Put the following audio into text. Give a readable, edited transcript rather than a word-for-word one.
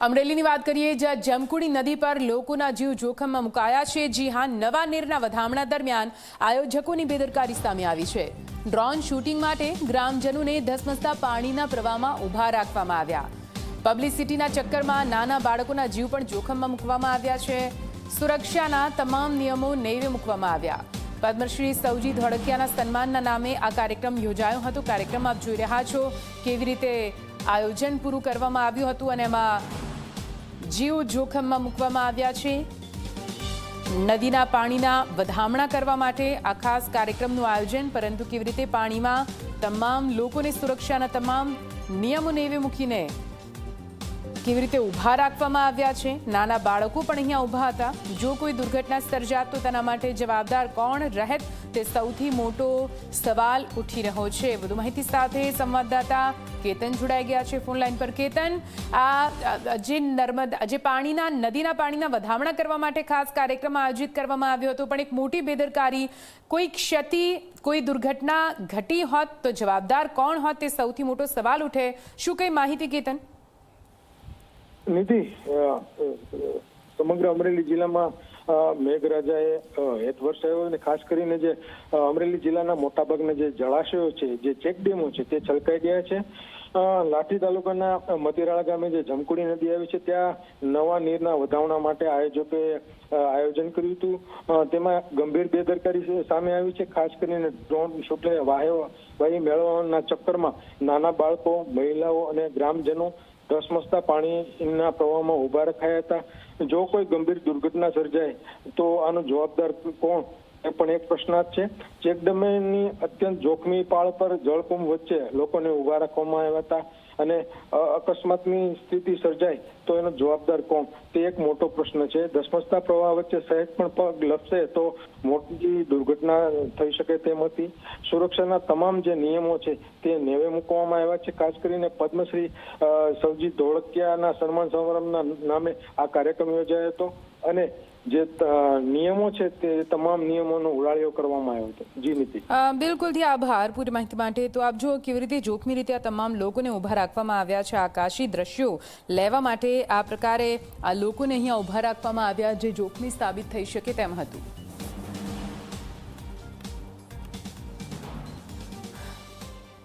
અમરેલીની વાત કરીએ, જ્યાં જમકુડી નદી પર લોકોના જીવ જોખમમાં મુકાયા છે। જી હા, નવા નીરના વધામણા દરમિયાન આયોજકોની બેદરકારી સામે આવી છે। ડ્રોન શૂટિંગ માટે ગ્રામજનોને ધસમસતા પાણીના પ્રવાહમાં ઊભા રાખવામાં આવ્યા। પબ્લિસિટીના ચક્કરમાં નાના બાળકોના જીવ પણ જોખમમાં મૂકવામાં આવ્યા છે। સુરક્ષાના તમામ નિયમો નેવે મૂકવામાં આવ્યા। પદ્મશ્રી સૌજી ધોળકિયાના સન્માનના નામે આ કાર્યક્રમ યોજાયો હતો। કાર્યક્રમ આપ જોઈ રહ્યા છો કેવી રીતે આયોજન પૂરું કરવામાં આવ્યું હતું અને એમાં જીવ જોખમમાં મૂકવામાં આવ્યા છે। નદીના પાણીના વધામણા કરવા માટે આ ખાસ કાર્યક્રમનું આયોજન, પરંતુ કેવી રીતે પાણીમાં તમામ લોકોને સુરક્ષાના તમામ નિયમો નેવે મૂકીને કેવી રીતે ઊભા રાખવામાં આવ્યા છે। નાના બાળકો પણ અહીંયા ઊભા હતા। જો કોઈ દુર્ઘટના સર્જાત તો તેના માટે જવાબદાર કોણ રહેત, તે સૌથી મોટો સવાલ ઉઠી રહ્યો છે। વધુ માહિતી સાથે સંવાદદાતા કેતન જોડાઈ ગયા છે ફોન લાઈન પર। કેતન, આ જે નદીના પાણીના વધામણા કરવા માટે ખાસ કાર્યક્રમ આયોજિત કરવામાં આવ્યો હતો, પણ એક મોટી બેદરકારી, કોઈ ક્ષતિ, કોઈ દુર્ઘટના ઘટી હોત તો જવાબદાર કોણ હોત, તે સૌથી મોટો સવાલ ઉઠે। શું કઈ માહિતી કેતન? નિધિ, સમગ્ર અમરેલી જિલ્લામાં મેઘરાજાએ હેત વર્ષાયો અને ખાસ કરીને જે અમરેલી જિલ્લાના મોટાભાગના જે જળાશયો છે, જે ચેકડેમો છે, તે છલકાઈ ગયા છે। લાઠી તાલુકાના મતીરાળા ગામે જે જમકુડી નદી આવી છે, ત્યાં નવા નીરના વધામણા માટે આયોજકોએ આયોજન કર્યું હતું। તેમાં ગંભીર બેદરકારી સામે આવી છે। ખાસ કરીને ડ્રોન શૂટ વાહી મેળવવાના ચક્કરમાં નાના બાળકો, મહિલાઓ અને ગ્રામજનો ધસમસતા પાણીના પ્રવાહમાં ઊભા રખાયા હતા। જો કોઈ ગંભીર દુર્ઘટના સર્જાય તો આનો જવાબદાર કોણ, એ પણ એક પ્રશ્નાર્થ છે। ચેકડેમની અત્યંત જોખમી પાળ પર જળકુંભ વચ્ચે લોકોને ઊભા રાખવામાં આવ્યા હતા અને અકસ્માતની સ્થિતિ સર્જાય તો એનો જવાબદાર કોણ, તે એક મોટો પ્રશ્ન છે। ધસમસતા પ્રવાહ વચ્ચે સહેજ પણ પગ લપસે તો મોટી દુર્ઘટના થઈ શકે તેમ હતી। સુરક્ષાના તમામ જે નિયમો છે તે નેવે મૂકવામાં આવ્યા છે। ખાસ કરીને પદ્મશ્રી સૌજી ધોળકિયાના સન્માન સમારંભના નામે આ કાર્યક્રમ યોજાયો હતો અને જે નિયમો છે તે તમામ નિયમોનો ઉડાળ્યો કરવામાં આવ્યો હતો। જી નીતિ, બિલકુલથી આભાર પૂરી માહિતી માટે। તો આપ જો કેવી રીતે જોખમી રીતે આ તમામ લોકોને ઊભા રાખવામાં આવ્યા છે। આકાશી દ્રશ્યો લેવા માટે આ પ્રકારે આ લોકોને અહીંયા ઊભા રાખવામાં આવ્યા, જે જોખમી સાબિત થઈ શકે તેમ હતું।